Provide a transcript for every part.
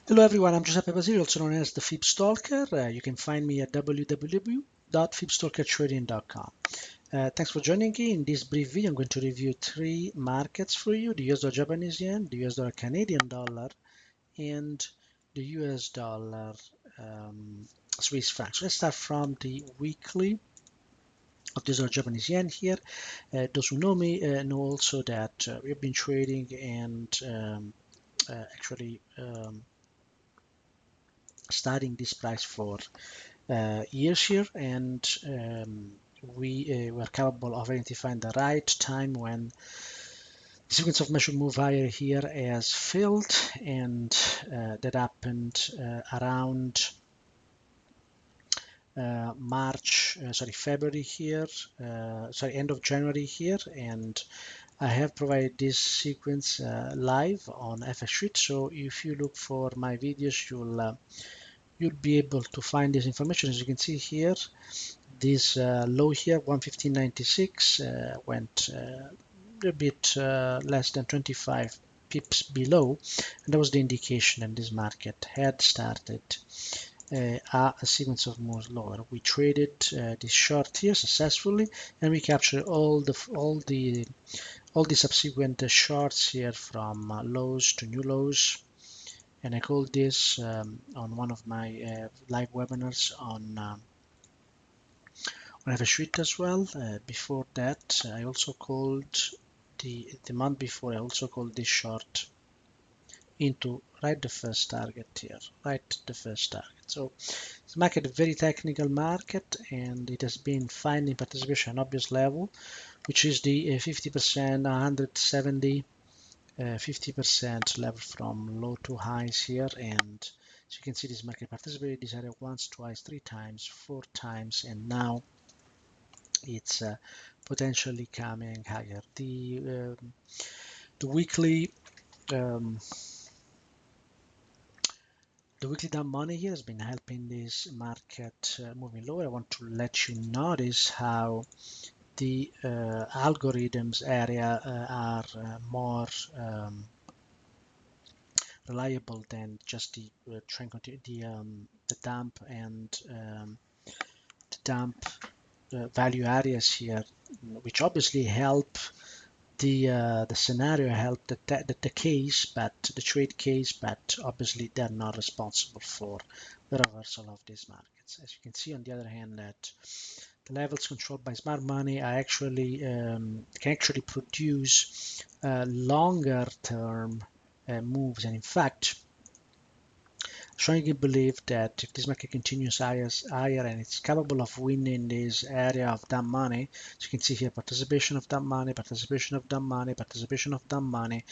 Hello everyone, I'm Giuseppe Basile, also known as the Fib Stalker. You can find me at www.fibstalkertrading.com. Thanks for joining me. In this brief video, I'm going to review three markets for you: the US dollar Japanese yen, the US dollar Canadian dollar, and the US dollar Swiss franc. So let's start from the weekly of the US dollar Japanese yen here. Those who know me know also that we've been trading and actually studying this price for years here, and we were capable of identifying the right time when the sequence of measured move higher here has failed, and that happened around February here, end of January here, and I have provided this sequence live on FX Sheet. So if you look for my videos, you'll be able to find this information. As you can see here, this low here, 115.96, went a bit less than 25 pips below, and that was the indication that this market had started a sequence of moves lower. We traded this short here successfully, and we captured all the subsequent shorts here from lows to new lows. And I called this on one of my live webinars on FX Sheet as well. Before that, I also called the month before. I also called this short into right the first target here, right the first target. So it's market a very technical market, and it has been finding participation at an obvious level, which is the 50%, 170, 50% level from low to highs here. And as you can see, this market participated this area once, twice, three times, four times, and now it's potentially coming higher. The weekly um, the weekly down money here has been helping this market moving lower. I want to let you notice how the algorithms area are more reliable than just the trend the dump and the dump value areas here, which obviously help the scenario, help the case, but the trade case, but obviously they're not responsible for the reversal of these markets. As you can see, on the other hand, that the levels controlled by smart money are actually can actually produce longer term moves, and in fact strongly believe that if this market continues higher and it's capable of winning this area of dumb money, as you can see here, participation of dumb money, participation of dumb money, participation of dumb money.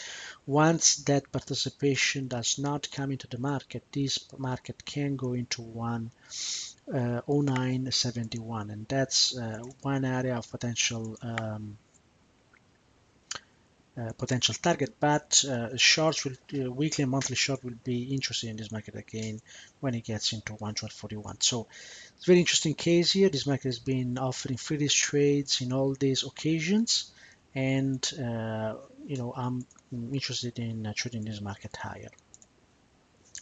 Once that participation does not come into the market, this market can go into 109.71, and that's one area of potential target, but shorts will weekly and monthly short will be interested in this market again when it gets into 112.41. So it's a very interesting case here. This market has been offering free trades in all these occasions, and I'm interested in trading this market higher.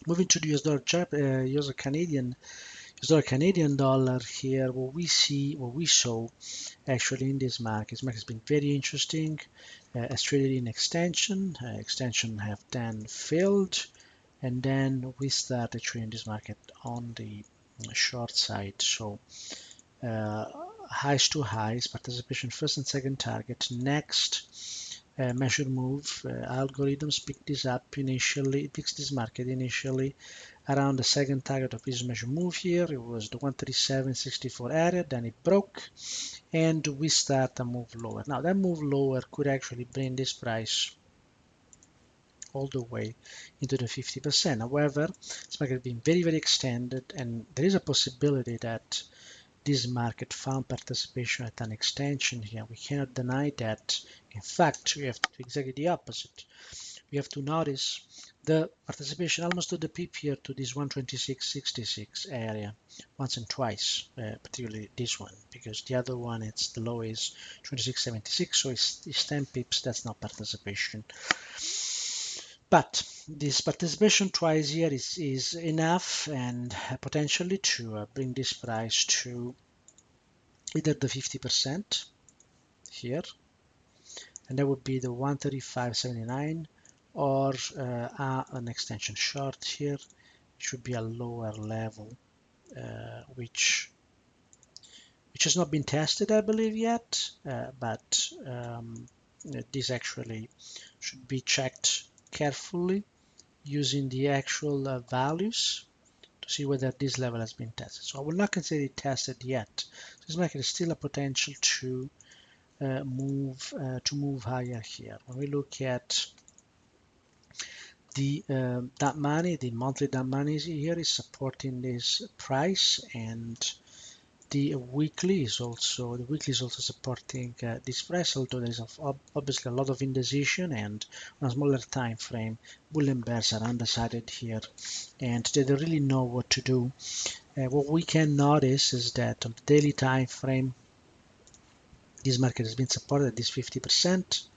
Moving to the US dollar, US dollar Canadian dollar here, what we saw actually in this market has been very interesting. As traded in extension, extension have then failed, and then we started trading this market on the short side. So highs to highs, participation first and second target, next measure move. Algorithms pick this up initially, it picks this market initially around the second target of this measure move here. It was the 137.64 area, then it broke, and we start a move lower. Now that move lower could actually bring this price all the way into the 50%. However, this market has been very extended, and there is a possibility that this market found participation at an extension here. We cannot deny that. In fact, we have to do exactly the opposite. We have to notice the participation almost to the pip here to this 126.66 area once and twice, particularly this one, because the other one, it's the low is 26.76, so it's 10 pips. That's not participation. But this participation twice here is enough and potentially to bring this price to either the 50% here, and that would be the 135.79, or an extension short here, which would be a lower level, which has not been tested, I believe, yet, but this actually should be checked carefully using the actual values to see whether this level has been tested. So I will not consider it tested yet. This market is still a potential to move higher here. When we look at the that money, the monthly that money here is supporting this price, and the weekly is also supporting this price, although there is obviously a lot of indecision, and on a smaller time frame, bull and bears are undecided here, and they don't really know what to do. What we can notice is that on the daily time frame, this market has been supported at this 50%,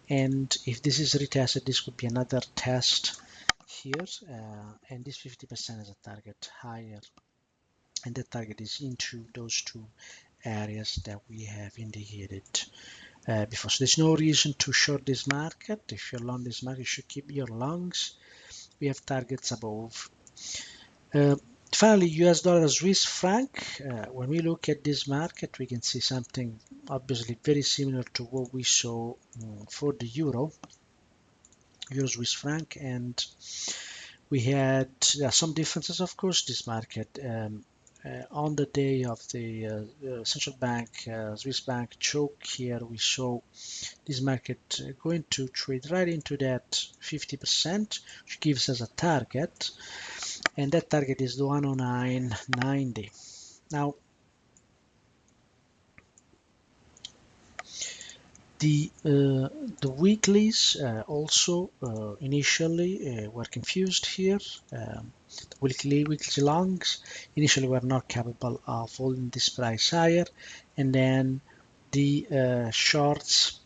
and if this is retested, this could be another test here, and this 50% is a target higher, and the target is into those two areas that we have indicated before. So there's no reason to short this market. If you're long this market, you should keep your longs. We have targets above. Finally, US dollar Swiss franc. When we look at this market, we can see something obviously very similar to what we saw for the euro Swiss franc, and we had some differences, of course. This market on the day of the central bank Swiss bank choke here, we saw this market going to trade right into that 50%, which gives us a target, and that target is the 109.90. Now the weeklies also initially were confused here. The weekly longs initially were not capable of holding this price higher, and then the shorts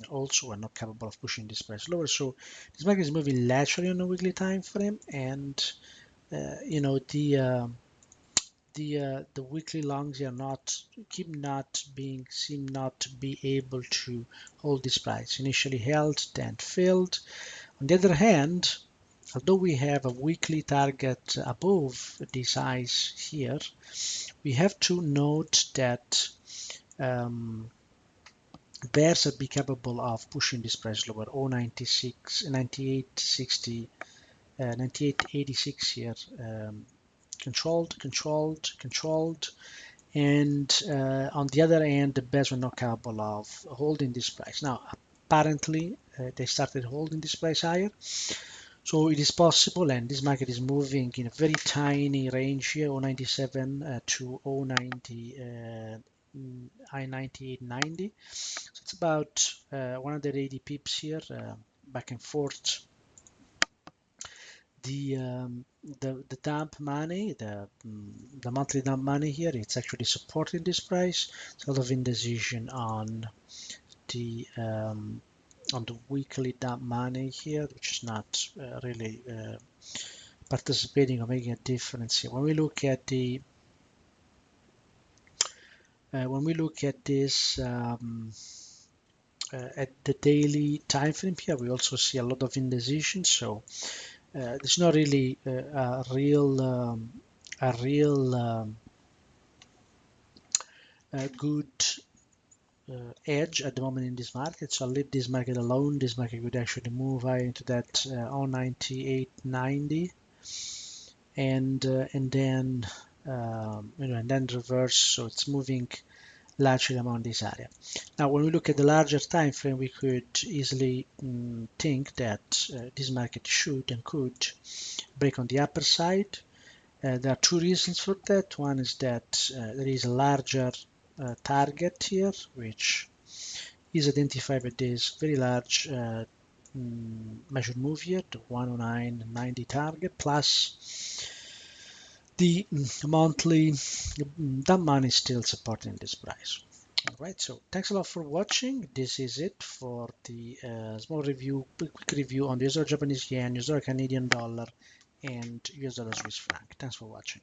also were not capable of pushing this price lower. So this market is moving laterally on a weekly time frame, and the weekly longs are seem not to be able to hold this price. Initially held, then failed. On the other hand, although we have a weekly target above this highs here, we have to note that bears are be capable of pushing this price lower. 096, 9860, 9886 here. Controlled, and on the other hand, the bears were not capable of holding this price. Now, apparently, they started holding this price higher, so it is possible, and this market is moving in a very tiny range here, 097 to 090, I98.90. So it's about 180 pips here, back and forth. The dump money, the monthly dump money here, it's actually supporting this price. It's a lot of indecision on the weekly dump money here, which is not really participating or making a difference here. When we look at the this at the daily time frame here, we also see a lot of indecision. So there's not really a real good edge at the moment in this market. So I'll leave this market alone. This market would actually move high into that 098.90, and then and then reverse. So it's moving largely around this area. Now, when we look at the larger time frame, we could easily think that this market should and could break on the upper side. There are two reasons for that. One is that there is a larger target here, which is identified by this very large measured move here, the 109.90 target, plus the monthly, that money is still supporting this price. All right, so thanks a lot for watching. This is it for the small review, quick review on the US dollar Japanese yen, US dollar Canadian dollar, and US dollar Swiss franc. Thanks for watching.